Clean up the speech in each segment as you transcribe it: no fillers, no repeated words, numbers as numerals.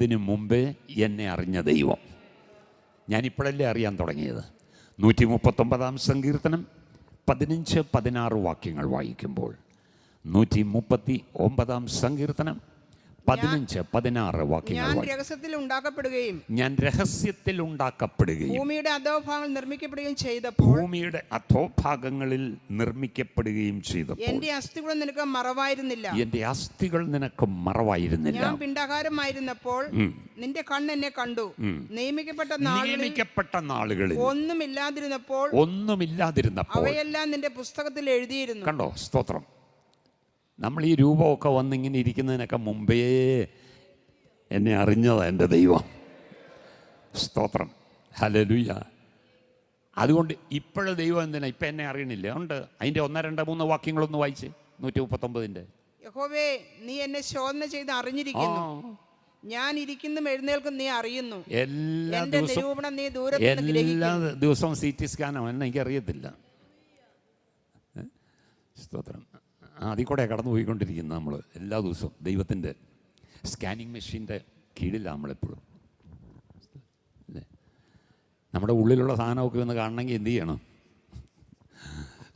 തിനു മുമ്പേ എന്നെ അറിഞ്ഞ ദൈവം. ഞാനിപ്പോഴല്ലേ അറിയാൻ തുടങ്ങിയത്. 139 സങ്കീർത്തനം 15-16 വാക്യങ്ങൾ വായിക്കുമ്പോൾ 139 സങ്കീർത്തനം 15-16 വാക്യങ്ങൾ ഞാൻ രഹസ്യത്തിൽ ഉണ്ടാക്കപ്പെടുകയും ഭൂമിയുടെ അധോഭാഗങ്ങളിൽ നിർമ്മിക്കപ്പെടുകയും ചെയ്തപ്പോൾ എന്റെ അസ്ഥികൾ നിനക്ക് മറവായിരുന്നില്ല. ഞാൻ പിണ്ഡാകാരമായിരുന്നപ്പോൾ നിന്റെ കണ്ണ് എന്നെ കണ്ടു. നിയമിക്കപ്പെട്ട നാളുകളിൽ ഒന്നുമില്ലാതിരുന്നപ്പോൾ അവയെല്ലാം നിന്റെ പുസ്തകത്തിൽ എഴുതിയിരുന്നു. കണ്ടോ? സ്തോത്രം. നമ്മൾ ഈ രൂപമൊക്കെ വന്നിങ്ങനെ ഇരിക്കുന്നതിനൊക്കെ മുമ്പേ എന്നെ അറിഞ്ഞതാ എൻ്റെ ദൈവം. സ്തോത്രം. ഹല്ലേലൂയ. അതുകൊണ്ട് ഇപ്പോഴും ദൈവം എന്തിനാ ഇപ്പം എന്നെ അറിയണില്ല? ഉണ്ട്. അതിൻ്റെ 1, 2, 3 വാക്യങ്ങളൊന്ന് വായിച്ച് 139. യഹോവേ, നീ എന്നെ ശോധന ചെയ്ത് അറിഞ്ഞിരിക്കുന്നു. ഞാൻ ഇരിക്കുന്നു എഴുന്നേൽക്കും നീ അറിയുന്നു. എല്ലാ ദിവസവും CT സ്കാനോ എന്ന് എനിക്കറിയത്തില്ല. സ്തോത്രം. അതിൽ കൂടെ കടന്നു പോയിക്കൊണ്ടിരിക്കുന്നത് നമ്മൾ എല്ലാ ദിവസവും. ദൈവത്തിൻ്റെ സ്കാനിങ് മെഷീൻ്റെ കീഴിലാണ് നമ്മളെപ്പോഴും. അല്ലേ? നമ്മുടെ ഉള്ളിലുള്ള സാധനമൊക്കെ ഒന്ന് കാണണമെങ്കിൽ എന്ത് ചെയ്യണം?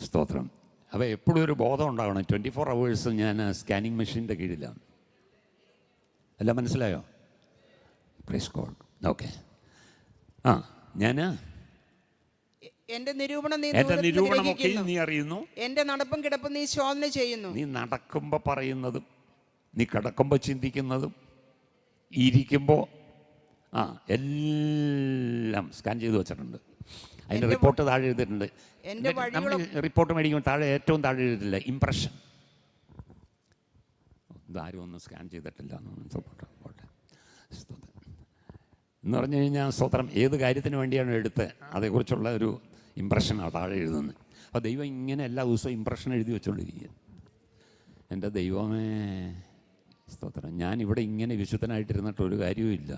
സ്തോത്രം. അപ്പോൾ എപ്പോഴും ഒരു ബോധം ഉണ്ടാകണം. 24 hours ഞാൻ സ്കാനിങ് മെഷീൻ്റെ കീഴിലാണ്. എല്ലാം മനസ്സിലായോ? Praise God. ഓക്കെ. ഞാൻ എന്റെ നിരൂപണമൊക്കെ നീ അറിയുന്നു. എന്റെ നടപ്പും കിടപ്പും നീ ശോധന ചെയ്യുന്നു. നീ നടക്കുമ്പോൾ പറയുന്നതും നീ കിടക്കുമ്പോൾ ചിന്തിക്കുന്നതും ഇരിക്കുമ്പോൾ എല്ലാം സ്കാൻ ചെയ്ത് വെച്ചിട്ടുണ്ട്. അതിൻ്റെ റിപ്പോർട്ട് താഴെ എഴുതിയിട്ടുണ്ട്. നമ്മൾ റിപ്പോർട്ട് മേടിക്കുമ്പോൾ ഏറ്റവും താഴെ എഴുതിയിട്ടില്ല ഇംപ്രഷൻ. ഇതാരും ഒന്നും സ്കാൻ ചെയ്തിട്ടില്ല എന്ന് പറഞ്ഞു കഴിഞ്ഞാൽ സ്തോത്രം. ഏത് കാര്യത്തിന് വേണ്ടിയാണ് എടുത്ത് അതേക്കുറിച്ചുള്ള ഒരു ഇംപ്രഷനാണ് താഴെ എഴുതുന്നത്. അപ്പോൾ ദൈവം ഇങ്ങനെ എല്ലാ ദിവസവും ഇംപ്രഷൻ എഴുതി വെച്ചുകൊണ്ടിരിക്കുക. എൻ്റെ ദൈവമേ സ്തോത്രം. ഞാനിവിടെ ഇങ്ങനെ വിശുദ്ധനായിട്ടിരുന്നിട്ട് ഒരു കാര്യവുമില്ല.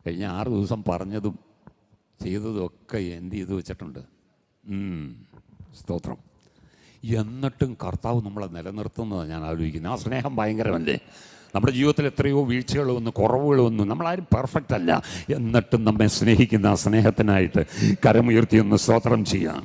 കഴിഞ്ഞ 6 ദിവസം പറഞ്ഞതും ചെയ്തതും ഒക്കെ എന്ത് ചെയ്ത് വെച്ചിട്ടുണ്ട്. സ്തോത്രം. എന്നിട്ടും കർത്താവ് നമ്മളെ നിലനിർത്തുന്നതാണ് ഞാൻ ആലോചിക്കുന്നത്. ആ സ്നേഹം ഭയങ്കരമല്ലേ? നമ്മുടെ ജീവിതത്തിൽ എത്രയോ വീഴ്ചകൾ വന്നു, കുറവുകൾ വന്നു. നമ്മളാരും പെർഫെക്റ്റ് അല്ല. എന്നിട്ടും നമ്മെ സ്നേഹിക്കുന്ന ആ സ്നേഹത്തിനായിട്ട് കരമുയർത്തി ഒന്ന് സ്തോത്രം ചെയ്യാം.